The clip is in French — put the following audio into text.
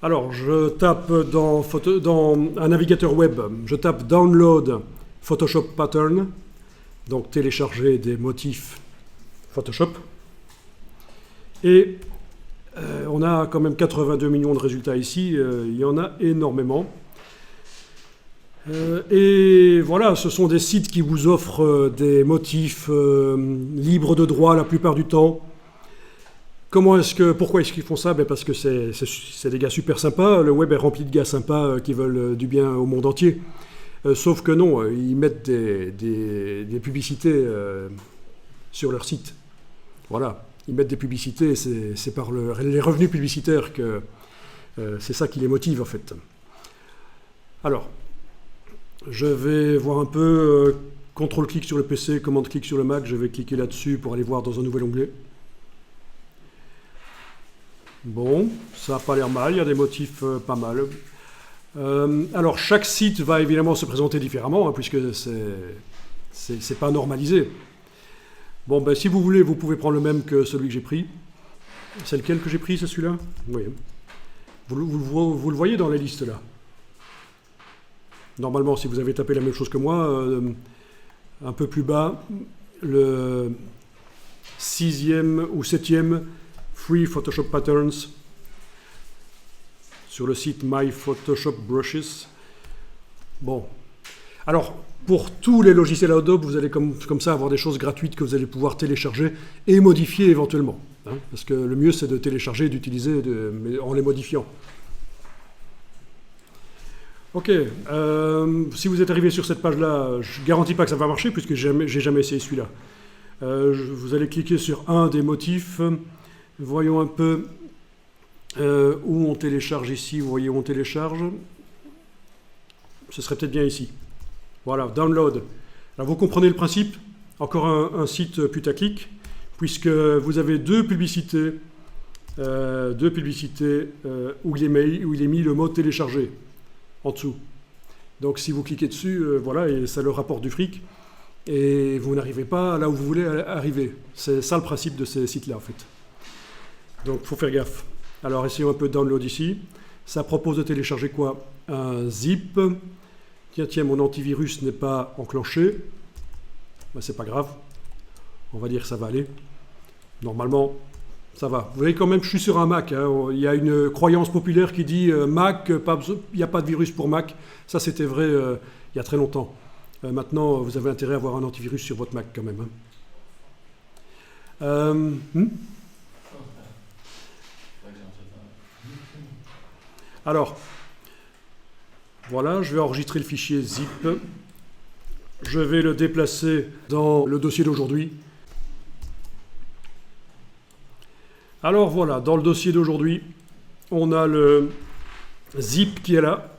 Alors, je tape dans un navigateur web, je tape Download Photoshop Pattern, donc télécharger des motifs Photoshop. Et on a quand même 82 millions de résultats ici, il y en a énormément. Et voilà, ce sont des sites qui vous offrent des motifs libres de droit la plupart du temps. Pourquoi est-ce qu'ils font ça? Parce que c'est des gars super sympas, le web est rempli de gars sympas qui veulent du bien au monde entier. Sauf que non, ils mettent des publicités sur leur site. Voilà, ils mettent des publicités, c'est par les revenus publicitaires que c'est ça qui les motive en fait. Alors, je vais voir un peu, CTRL-clic sur le PC, commande-clic sur le Mac, je vais cliquer là-dessus pour aller voir dans un nouvel onglet. Bon, ça n'a pas l'air mal, il y a des motifs pas mal. Alors, chaque site va évidemment se présenter différemment, hein, puisque c'est pas normalisé. Bon, ben, si vous voulez, vous pouvez prendre le même que celui que j'ai pris. C'est lequel que j'ai pris, c'est celui-là? Oui. Vous le voyez dans la liste, là. Normalement, si vous avez tapé la même chose que moi, un peu plus bas, le 6e ou 7e Free Photoshop Patterns sur le site My Photoshop Brushes. Bon. Alors, pour tous les logiciels Adobe, vous allez comme ça avoir des choses gratuites que vous allez pouvoir télécharger et modifier éventuellement. Hein, parce que le mieux, c'est de télécharger et d'utiliser en les modifiant. Ok, si vous êtes arrivé sur cette page-là, je ne garantis pas que ça va marcher puisque j'ai jamais essayé celui-là. Vous allez cliquer sur un des motifs. Voyons un peu où on télécharge ici. Vous voyez où on télécharge. Ce serait peut-être bien ici. Voilà, download. Alors vous comprenez le principe. Encore un site putaclic, puisque vous avez deux publicités où il est mis le mot télécharger en dessous. Donc si vous cliquez dessus, voilà, et ça leur rapporte du fric, et vous n'arrivez pas là où vous voulez arriver. C'est ça le principe de ces sites-là, en fait. Donc il faut faire gaffe. Alors essayons un peu de download ici. Ça propose de télécharger quoi? Un zip. Tiens, mon antivirus n'est pas enclenché. Ben, c'est pas grave. On va dire que ça va aller. Normalement, ça va. Vous voyez quand même, je suis sur un Mac. Hein. Il y a une croyance populaire qui dit Mac, il n'y a pas de virus pour Mac. Ça, c'était vrai il y a très longtemps. Maintenant, vous avez intérêt à avoir un antivirus sur votre Mac quand même. Hein. Alors, voilà, je vais enregistrer le fichier zip. Je vais le déplacer dans le dossier d'aujourd'hui. Alors voilà, dans le dossier d'aujourd'hui, on a le zip qui est là.